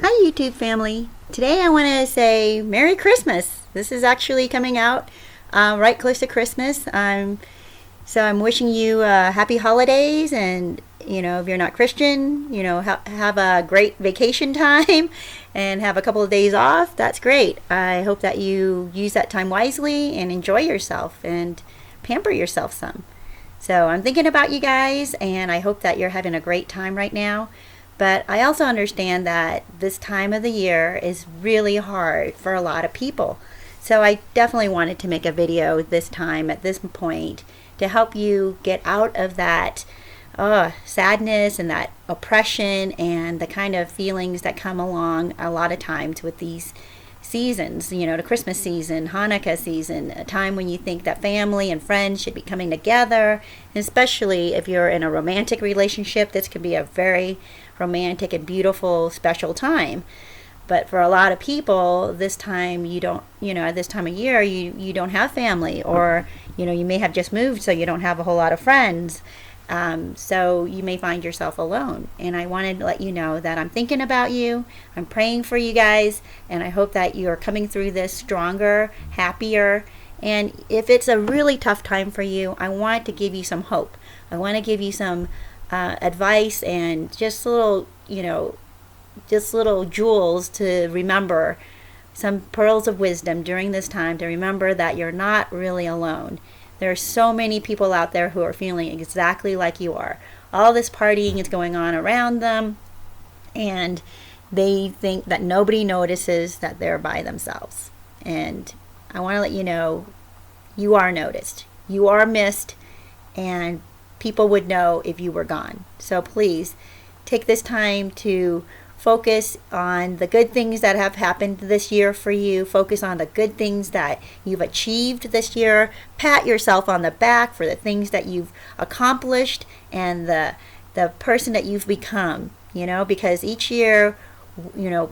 Hi YouTube family. Today I want to say Merry Christmas. This is actually coming out right close to Christmas. So I'm wishing you happy holidays, and if you're not Christian, have a great vacation time and have a couple of days off. That's great. I hope that you use that time wisely and enjoy yourself and pamper yourself some. So I'm thinking about you guys, and I hope that you're having a great time right now. But I also understand that this time of the year is really hard for a lot of people. So I definitely wanted to make a video this time at this point to help you get out of that sadness and that oppression and the kind of feelings that come along a lot of times with these seasons, the Christmas season, Hanukkah season, a time when you think that family and friends should be coming together, and especially if you're in a romantic relationship. This can be a very romantic and beautiful, special time. But for a lot of people, this time at this time of year, you don't have family, or you may have just moved, so you don't have a whole lot of friends. So you may find yourself alone. And I wanted to let you know that I'm thinking about you. I'm praying for you guys, and I hope that you're coming through this stronger, happier. And if it's a really tough time for you, I want to give you some hope. I want to give you some advice and just little jewels to remember, some pearls of wisdom during this time to remember that you're not really alone. There are so many people out there who are feeling exactly like you are. All this partying is going on around them, and they think that nobody notices that they're by themselves. And I want to let you know, you are noticed. You are missed, and people would know if you were gone. So please take this time to focus on the good things that have happened this year for you. Focus on the good things that you've achieved this year. Pat yourself on the back for the things that you've accomplished and the person that you've become, because each year,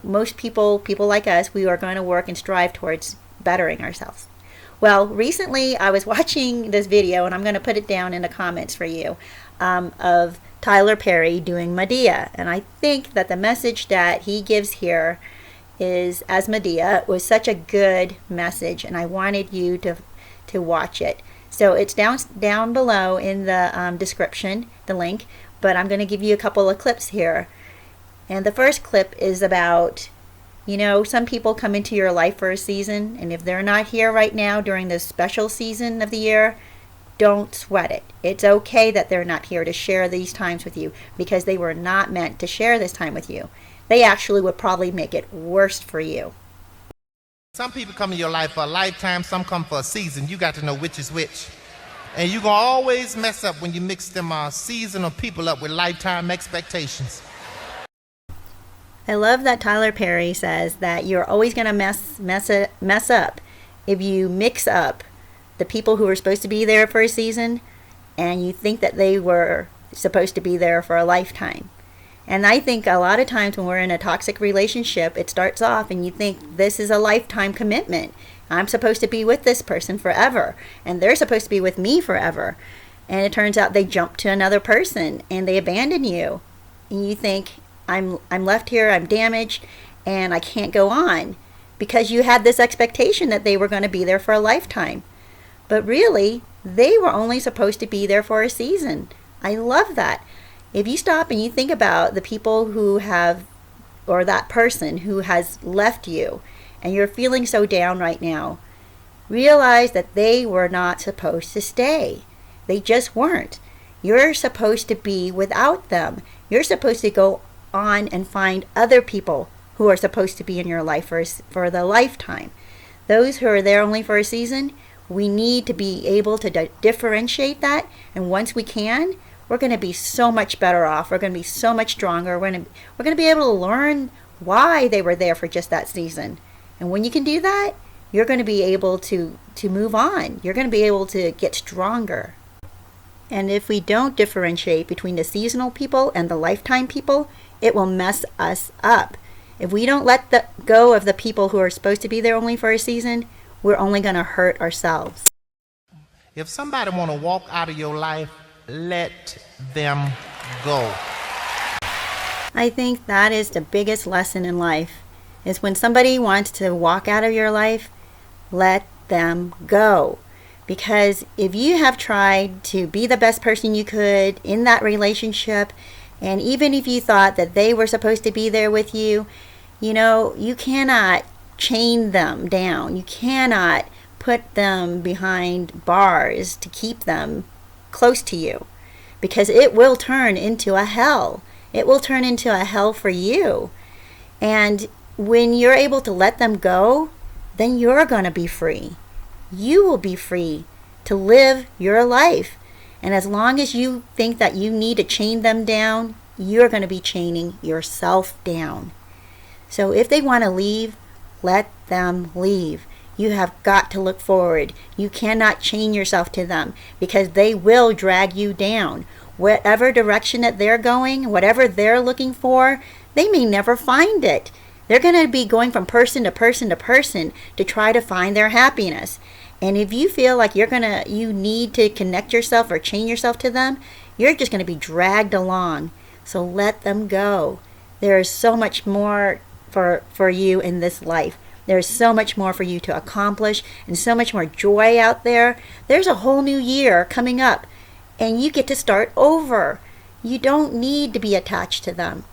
most people like us, we are going to work and strive towards bettering ourselves. Well, recently I was watching this video, and I'm going to put it down in the comments for you, of Tyler Perry doing Medea. And I think that the message that he gives here is, as Medea, was such a good message, and I wanted you to watch it. So it's down below in the description, the link, but I'm going to give you a couple of clips here. And the first clip is about, some people come into your life for a season, and if they're not here right now during this special season of the year, don't sweat it. It's okay that they're not here to share these times with you, because they were not meant to share this time with you. They actually would probably make it worse for you. Some people come in your life for a lifetime, some come for a season. You got to know which is which. And you're going to always mess up when you mix them seasonal people up with lifetime expectations. I love that Tyler Perry says that you're always going to mess up if you mix up the people who were supposed to be there for a season and you think that they were supposed to be there for a lifetime. And I think a lot of times when we're in a toxic relationship, it starts off and you think this is a lifetime commitment. I'm supposed to be with this person forever, and they're supposed to be with me forever. And it turns out they jump to another person and they abandon you. And you think, I'm left here, I'm damaged, and I can't go on, because you had this expectation that they were going to be there for a lifetime. But really, they were only supposed to be there for a season. I love that. If you stop and you think about the people who have, or that person who has left you, and you're feeling so down right now, realize that they were not supposed to stay. They just weren't. You're supposed to be without them. You're supposed to go on and find other people who are supposed to be in your life for the lifetime. Those who are there only for a season, we need to be able to differentiate that. And once we can, we're going to be so much better off. We're going to be so much stronger. We're going to be able to learn why they were there for just that season. And when you can do that, you're going to be able to move on. You're going to be able to get stronger. And if we don't differentiate between the seasonal people and the lifetime people, it will mess us up. If we don't let go of the people who are supposed to be there only for a season, we're only going to hurt ourselves. If somebody want to walk out of your life, let them go. I think that is the biggest lesson in life, is when somebody wants to walk out of your life, let them go. Because if you have tried to be the best person you could in that relationship, and even if you thought that they were supposed to be there with you, you cannot chain them down. You cannot put them behind bars to keep them close to you, because it will turn into a hell. It will turn into a hell for you. And when you're able to let them go, then you're going to be free. You will be free to live your life. And as long as you think that you need to chain them down, you're going to be chaining yourself down. So if they want to leave, let them leave. You have got to look forward. You cannot chain yourself to them, because they will drag you down. Whatever direction that they're going, whatever they're looking for, they may never find it. They're going to be going from person to person to person to try to find their happiness. And if you feel like you need to connect yourself or chain yourself to them, you're just going to be dragged along. So let them go. There is so much more for you in this life. There's so much more for you to accomplish, and so much more joy out there. There's a whole new year coming up, and you get to start over. You don't need to be attached to them.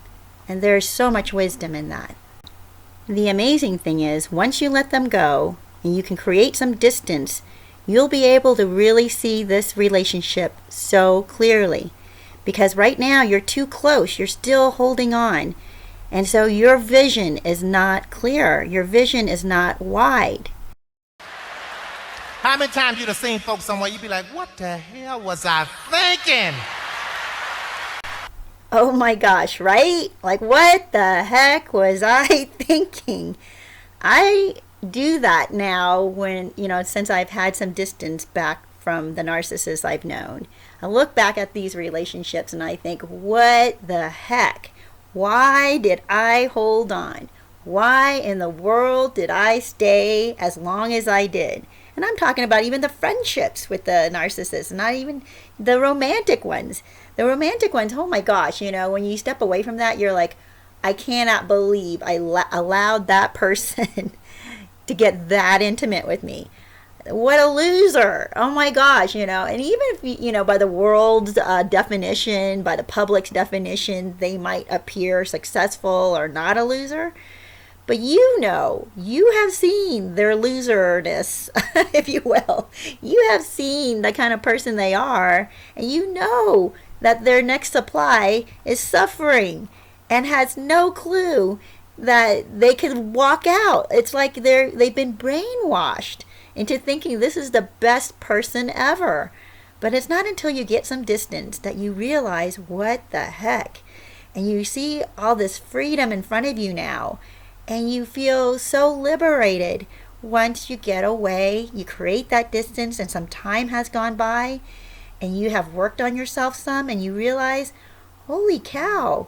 And there's so much wisdom in that. The amazing thing is, once you let them go and you can create some distance, you'll be able to really see this relationship so clearly. Because right now you're too close. You're still holding on. And so your vision is not clear. Your vision is not wide. How many times you'd have seen folks somewhere, you'd be like, what the hell was I thinking? Oh my gosh, right? Like, what the heck was I thinking? I do that now when, since I've had some distance back from the narcissists I've known. I look back at these relationships and I think, what the heck? Why did I hold on? Why in the world did I stay as long as I did? And I'm talking about even the friendships with the narcissists, not even the romantic ones. The romantic ones, oh my gosh, when you step away from that, you're like, I cannot believe I allowed that person to get that intimate with me. What a loser. Oh my gosh, and even if, by the world's definition, by the public's definition, they might appear successful or not a loser. But you have seen their loserness, if you will. You have seen the kind of person they are, and you know that their next supply is suffering and has no clue that they could walk out. It's like they've been brainwashed into thinking this is the best person ever. But it's not until you get some distance that you realize what the heck. And you see all this freedom in front of you now. And you feel so liberated once you get away. You create that distance and some time has gone by. And you have worked on yourself some. And you realize, holy cow,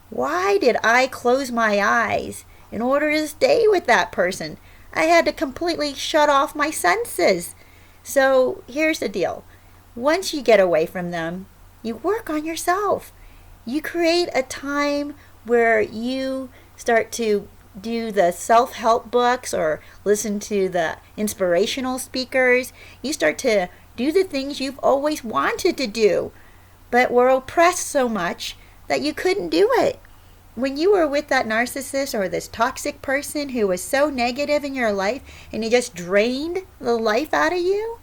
why did I close my eyes in order to stay with that person? I had to completely shut off my senses. So here's the deal. Once you get away from them, you work on yourself. You create a time where you start to do the self-help books or listen to the inspirational speakers. You start to do the things you've always wanted to do, but were oppressed so much that you couldn't do it. When you were with that narcissist or this toxic person who was so negative in your life and he just drained the life out of you,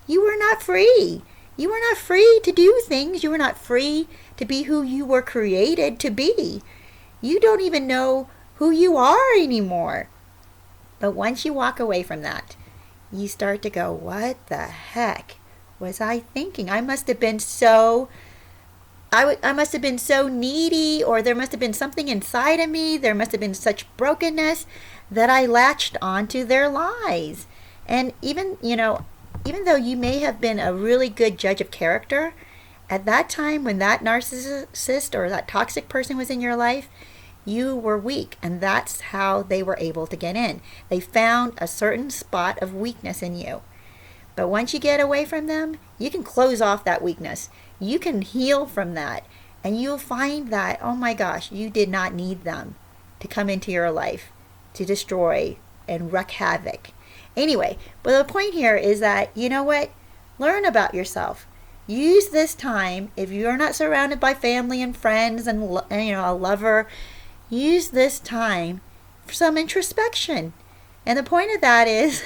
you were not free. You were not free to do things. You were not free to be who you were created to be. You don't even know who you are anymore. But once you walk away from that, you start to go, what the heck was I thinking? I must have been so needy, or there must have been something inside of me. There must have been such brokenness that I latched onto their lies. And even though you may have been a really good judge of character, at that time when that narcissist or that toxic person was in your life, you were weak, and that's how they were able to get in. They found a certain spot of weakness in you. But once you get away from them, you can close off that weakness. You can heal from that, And you'll find that, oh my gosh, you did not need them to come into your life to destroy and wreak havoc. Anyway, but the point here is that, you know what? Learn about yourself. Use this time, if you're not surrounded by family and friends and a lover, use this time for some introspection. And the point of that is,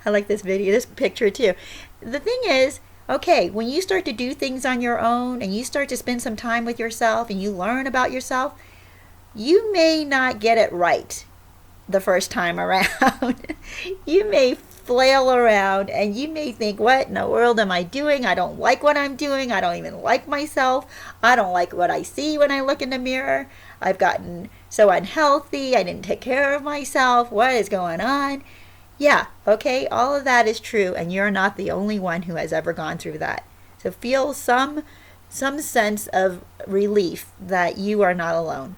I like this picture too. The thing is, okay, when you start to do things on your own and you start to spend some time with yourself and you learn about yourself, you may not get it right the first time around. You may flail around and you may think, what in the world am I doing? I don't like what I'm doing. I don't even like myself. I don't like what I see when I look in the mirror. I've gotten so unhealthy. I didn't take care of myself. What is going on? Yeah, okay, all of that is true, and you're not the only one who has ever gone through that. So feel some sense of relief that you are not alone.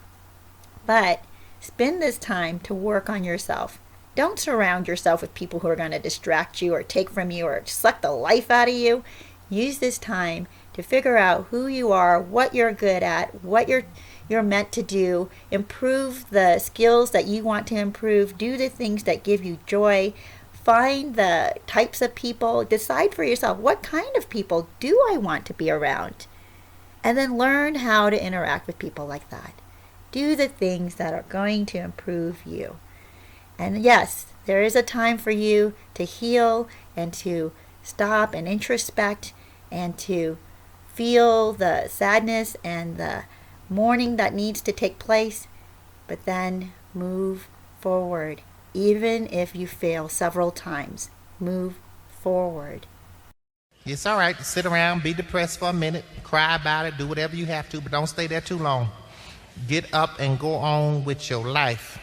But spend this time to work on yourself. Don't surround yourself with people who are going to distract you or take from you or suck the life out of you. Use this time to figure out who you are, what you're good at, what you're meant to do, improve the skills that you want to improve, do the things that give you joy, find the types of people, decide for yourself, what kind of people do I want to be around? And then learn how to interact with people like that. Do the things that are going to improve you. And yes, there is a time for you to heal and to stop and introspect and to feel the sadness and the mourning that needs to take place, but then move forward. Even if you fail several times, move forward. It's all right to sit around, be depressed for a minute, cry about it, do whatever you have to, but don't stay there too long. Get up and go on with your life.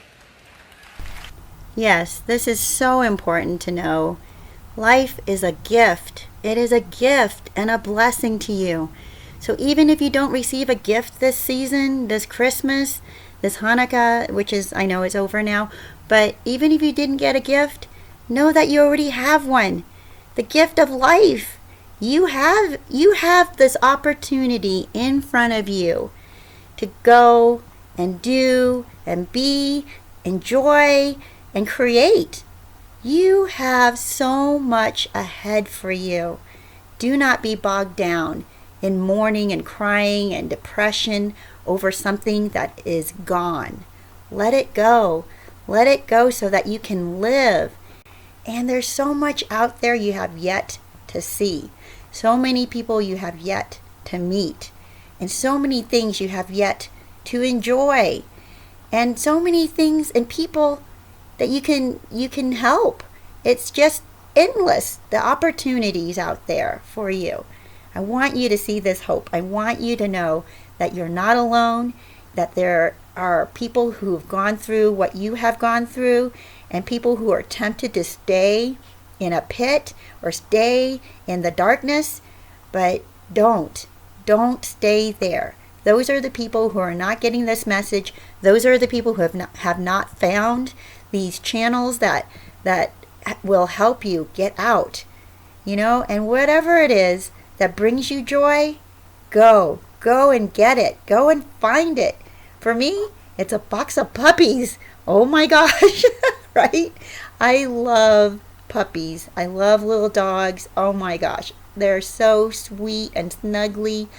Yes, this is so important to know. Life is a gift. It is a gift and a blessing to you. So even if you don't receive a gift this season, this Christmas, this Hanukkah, which is, I know it's over now, but even if you didn't get a gift, know that you already have one. The gift of life. You have this opportunity in front of you to go and do and be, enjoy, and create. You have so much ahead for you. Do not be bogged down in mourning and crying and depression over something that is gone. Let it go. Let it go so that you can live. And there's so much out there you have yet to see. So many people you have yet to meet. And so many things you have yet to enjoy. And so many things and people that you can help. It's just endless, the opportunities out there for you. I want you to see this hope. I want you to know that you're not alone, that there are people who have gone through what you have gone through, and people who are tempted to stay in a pit or stay in the darkness, but don't stay there. Those are the people who are not getting this message. Those are the people who have not found these channels that will help you get out. And whatever it is that brings you joy, go and get it. Go and find it. For me, it's a box of puppies. Oh my gosh, right? I love puppies. I love little dogs. Oh my gosh, they're so sweet and snuggly.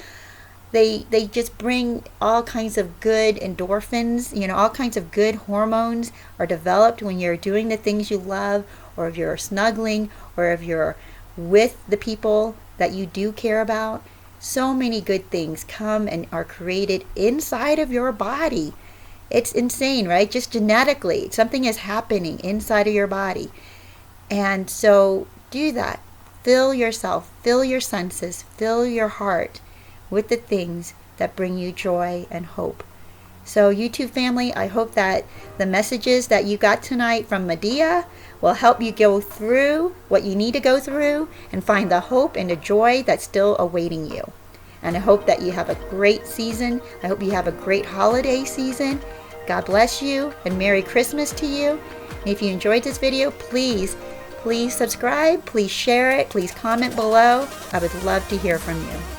They just bring all kinds of good endorphins, all kinds of good hormones are developed when you're doing the things you love, or if you're snuggling, or if you're with the people that you do care about. So many good things come and are created inside of your body. It's insane, right? Just genetically, something is happening inside of your body. And so do that. Fill yourself, fill your senses, fill your heart with the things that bring you joy and hope. So YouTube family, I hope that the messages that you got tonight from Medea will help you go through what you need to go through and find the hope and the joy that's still awaiting you. And I hope that you have a great season. I hope you have a great holiday season. God bless you and Merry Christmas to you. And if you enjoyed this video, please subscribe, please share it, please comment below. I would love to hear from you.